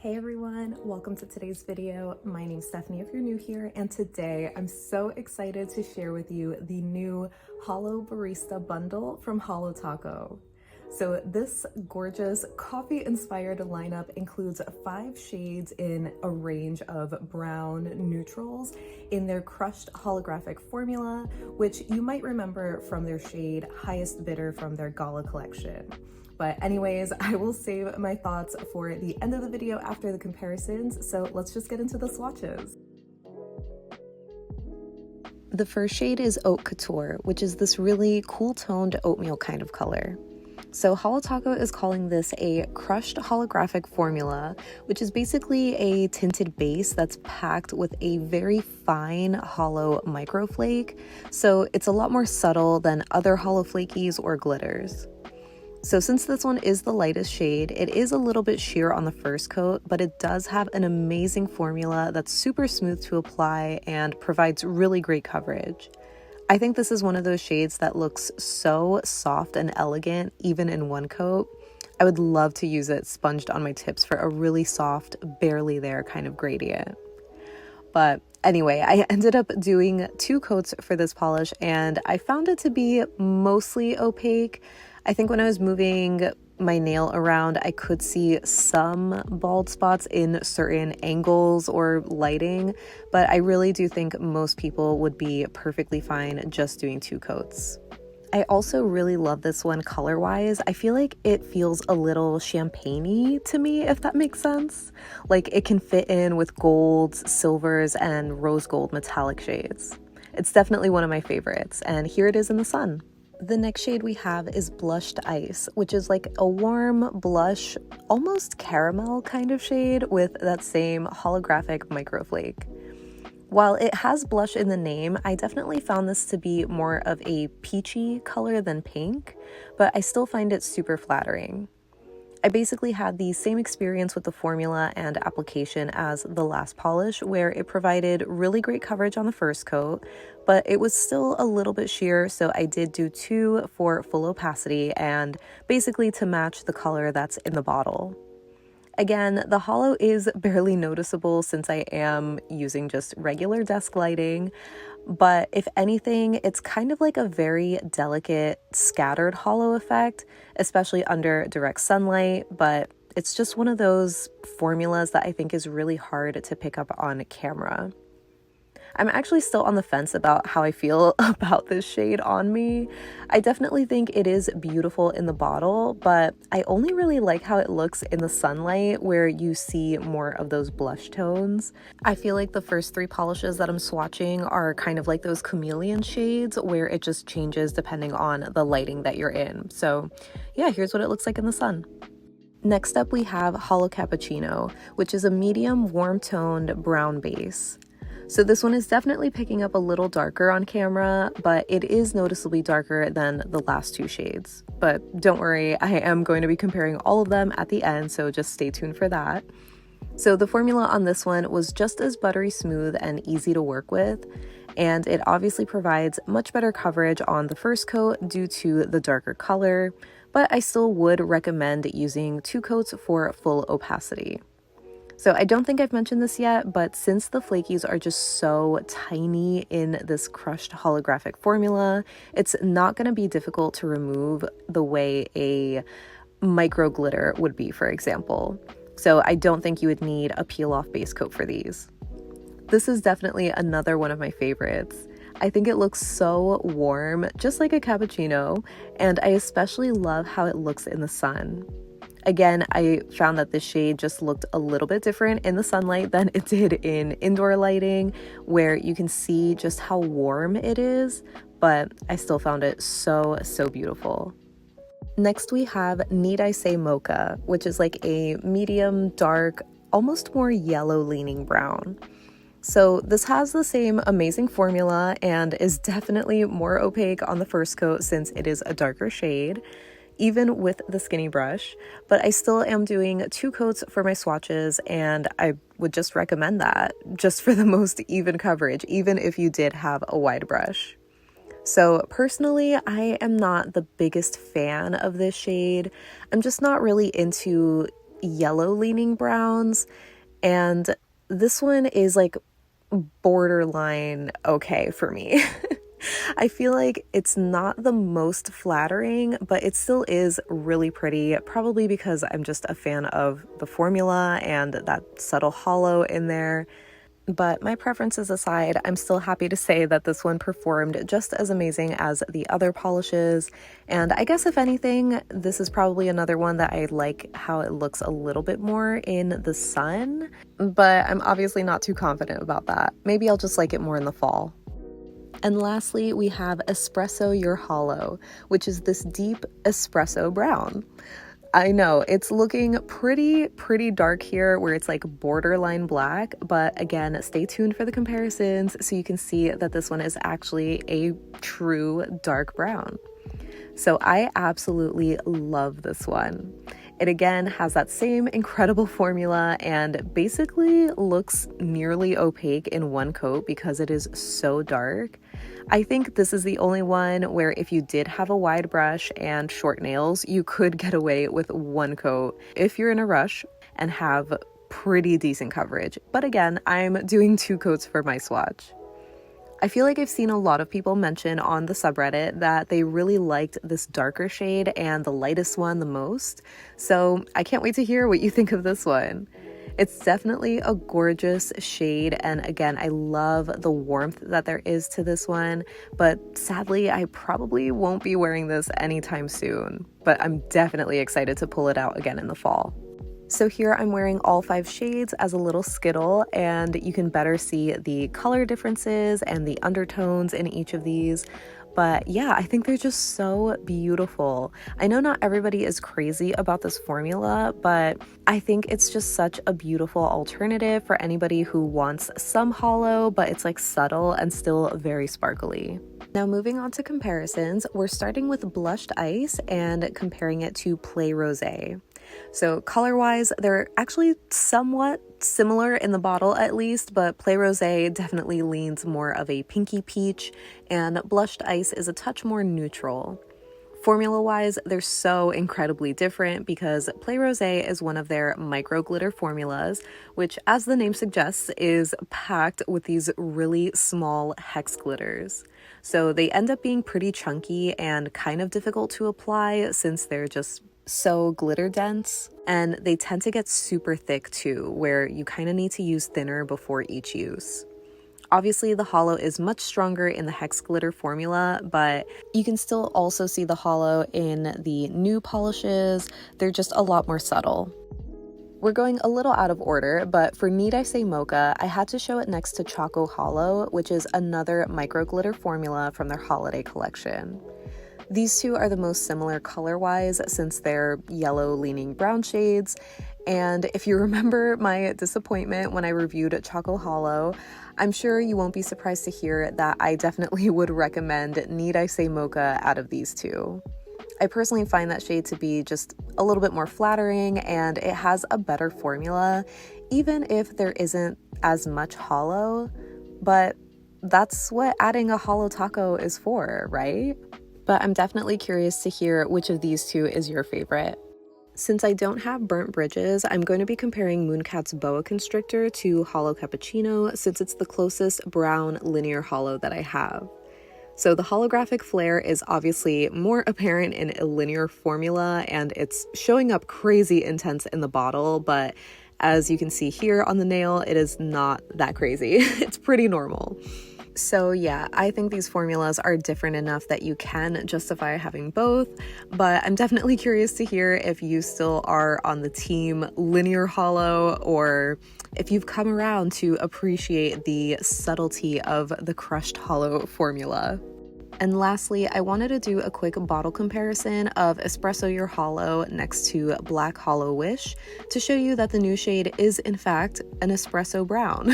Hey everyone, welcome to today's video. My name's Stephanie if you're new here, and today I'm so excited to share with you the new Holo Barista bundle from Holo Taco. So this gorgeous coffee-inspired lineup includes 5 shades in a range of brown neutrals in their crushed holographic formula, which you might remember from their shade Highest Bidder from their Gala collection. But anyways, I will save my thoughts for the end of the video after the comparisons, so let's just get into the swatches. The first shade is Oat Couture, which is this really cool toned oatmeal kind of color. So Holo Taco is calling this a crushed holographic formula, which is basically a tinted base that's packed with a very fine hollow microflake. So it's a lot more subtle than other hollow flakies or glitters. So since this one is the lightest shade, it is a little bit sheer on the first coat, but it does have an amazing formula that's super smooth to apply and provides really great coverage. I think this is one of those shades that looks so soft and elegant even in one coat. I would love to use it sponged on my tips for a really soft, barely there kind of gradient. But anyway, I ended up doing 2 coats for this polish and I found it to be mostly opaque. I think when I was moving my nail around, I could see some bald spots in certain angles or lighting, but I really do think most people would be perfectly fine just doing 2 coats. I also really love this one color-wise. I feel like it feels a little champagne-y to me, if that makes sense. Like it can fit in with golds, silvers, and rose gold metallic shades. It's definitely one of my favorites, and here it is in the sun. The next shade we have is Blushed Ice, which is like a warm blush, almost caramel kind of shade with that same holographic microflake. While it has blush in the name, I definitely found this to be more of a peachy color than pink, but I still find it super flattering. I basically had the same experience with the formula and application as the last polish, where it provided really great coverage on the first coat, but it was still a little bit sheer, so I did do 2 for full opacity and basically to match the color that's in the bottle. Again, the holo is barely noticeable since I am using just regular desk lighting, but if anything, it's kind of like a very delicate scattered holo effect, especially under direct sunlight, but it's just one of those formulas that I think is really hard to pick up on camera. I'm actually still on the fence about how I feel about this shade on me. I definitely think it is beautiful in the bottle, but I only really like how it looks in the sunlight where you see more of those blush tones. I feel like the first 3 polishes that I'm swatching are kind of like those chameleon shades where it just changes depending on the lighting that you're in. So yeah, here's what it looks like in the sun. Next up we have Holo Cappuccino, which is a medium warm-toned brown base. So this one is definitely picking up a little darker on camera, but it is noticeably darker than the last 2 shades. But don't worry, I am going to be comparing all of them at the end, so just stay tuned for that. So the formula on this one was just as buttery smooth and easy to work with, and it obviously provides much better coverage on the first coat due to the darker color, but I still would recommend using 2 coats for full opacity. So I don't think I've mentioned this yet, but since the flakies are just so tiny in this crushed holographic formula, it's not going to be difficult to remove the way a micro glitter would be, for example. So I don't think you would need a peel-off base coat for these. This is definitely another one of my favorites. I think it looks so warm, just like a cappuccino, and I especially love how it looks in the sun. Again, I found that this shade just looked a little bit different in the sunlight than it did in indoor lighting, where you can see just how warm it is, but I still found it so beautiful. Next we have Need I Say Mocha, which is like a medium dark, almost more yellow leaning brown. So this has the same amazing formula and is definitely more opaque on the first coat since it is a darker shade, even with the skinny brush, but I still am doing 2 coats for my swatches, and I would just recommend that just for the most even coverage, even if you did have a wide brush. So personally, I am not the biggest fan of this shade. I'm just not really into yellow leaning browns, and this one is like borderline okay for me. I feel like it's not the most flattering, but it still is really pretty, probably because I'm just a fan of the formula and that subtle hollow in there. But my preferences aside, I'm still happy to say that this one performed just as amazing as the other polishes. And I guess if anything, this is probably another one that I like how it looks a little bit more in the sun, but I'm obviously not too confident about that. Maybe I'll just like it more in the fall. And lastly, we have Espresso Your Holo, which is this deep espresso brown. I know it's looking pretty dark here where it's like borderline black, but again, stay tuned for the comparisons so you can see that this one is actually a true dark brown. So I absolutely love this one. It again has that same incredible formula and basically looks nearly opaque in one coat because it is so dark. I think this is the only one where if you did have a wide brush and short nails, you could get away with one coat if you're in a rush and have pretty decent coverage. But again, I'm doing 2 coats for my swatch. I feel like I've seen a lot of people mention on the subreddit that they really liked this darker shade and the lightest one the most. So I can't wait to hear what you think of this one. It's definitely a gorgeous shade, and again, I love the warmth that there is to this one, but sadly, I probably won't be wearing this anytime soon, but I'm definitely excited to pull it out again in the fall. So here I'm wearing all 5 shades as a little skittle, and you can better see the color differences and the undertones in each of these. But yeah, I think they're just so beautiful. I know not everybody is crazy about this formula, but I think it's just such a beautiful alternative for anybody who wants some hollow, but it's like subtle and still very sparkly. Now moving on to comparisons, we're starting with blushed ice and comparing it to Play Rosé. So color-wise, they're actually somewhat similar in the bottle at least, but Play Rosé definitely leans more of a pinky peach, and blushed ice is a touch more neutral. Formula-wise, they're so incredibly different because Play Rosé is one of their micro glitter formulas, which, as the name suggests, is packed with these really small hex glitters. So they end up being pretty chunky and kind of difficult to apply since they're just so glitter dense, and they tend to get super thick too, where you kind of need to use thinner before each use. Obviously, the holo is much stronger in the hex glitter formula, but you can still also see the holo in the new polishes. They're just a lot more subtle. We're going a little out of order, but for Need I Say Mocha, I had to show it next to Choco-Holo, which is another micro glitter formula from their holiday collection. These two are the most similar color-wise since they're yellow-leaning brown shades, and if you remember my disappointment when I reviewed Choco-Holo, I'm sure you won't be surprised to hear that I definitely would recommend Need I Say Mocha out of these two. I personally find that shade to be just a little bit more flattering, and it has a better formula, even if there isn't as much holo, but that's what adding a holo taco is for, right? But I'm definitely curious to hear which of these two is your favorite. Since I don't have burnt bridges, I'm going to be comparing Mooncat's Boa Constrictor to Holo Cappuccino since it's the closest brown linear holo that I have. So the holographic flare is obviously more apparent in a linear formula, and it's showing up crazy intense in the bottle, but as you can see here on the nail, it is not that crazy. It's pretty normal. So yeah, I think these formulas are different enough that you can justify having both, but I'm definitely curious to hear if you still are on the team linear holo, or if you've come around to appreciate the subtlety of the crushed holo formula. And lastly, I wanted to do a quick bottle comparison of Espresso Your Holo next to Black Holo Wish to show you that the new shade is in fact an espresso brown.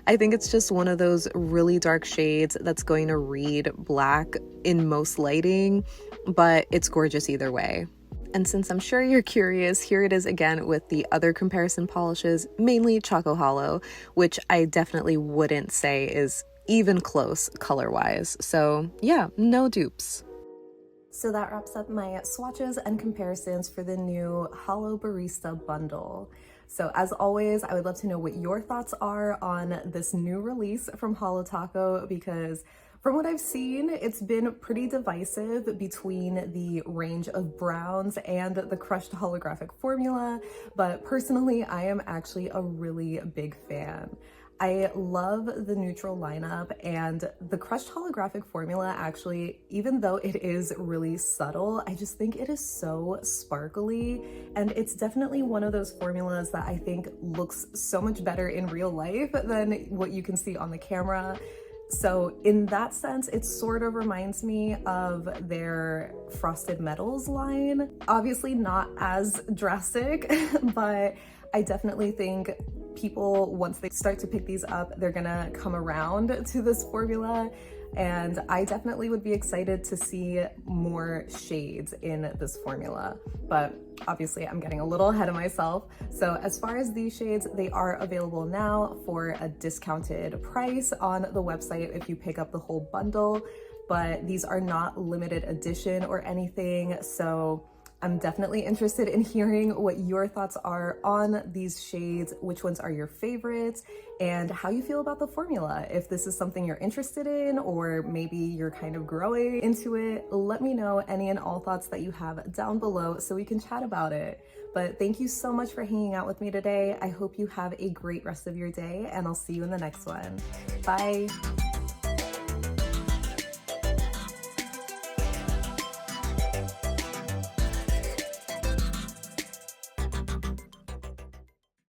I think it's just one of those really dark shades that's going to read black in most lighting, but it's gorgeous either way. And since I'm sure you're curious, here it is again with the other comparison polishes, mainly Choco-Holo, which I definitely wouldn't say is even close color-wise. So yeah, no dupes. So that wraps up my swatches and comparisons for the new Holo Barista bundle. So as always, I would love to know what your thoughts are on this new release from Holo Taco, because from what I've seen, it's been pretty divisive between the range of browns and the crushed holographic formula, but personally, I am actually a really big fan. I love the neutral lineup, and the crushed holographic formula actually, even though it is really subtle, I just think it is so sparkly, and it's definitely one of those formulas that I think looks so much better in real life than what you can see on the camera. So in that sense, it sort of reminds me of their Frosted Metals line. Obviously not as drastic, but I definitely think people, once they start to pick these up, they're gonna come around to this formula. And I definitely would be excited to see more shades in this formula. But obviously I'm getting a little ahead of myself. So as far as these shades, they are available now for a discounted price on the website if you pick up the whole bundle, but these are not limited edition or anything. So I'm definitely interested in hearing what your thoughts are on these shades, which ones are your favorites, and how you feel about the formula. If this is something you're interested in, or maybe you're kind of growing into it, let me know any and all thoughts that you have down below so we can chat about it. But thank you so much for hanging out with me today. I hope you have a great rest of your day, and I'll see you in the next one. Bye.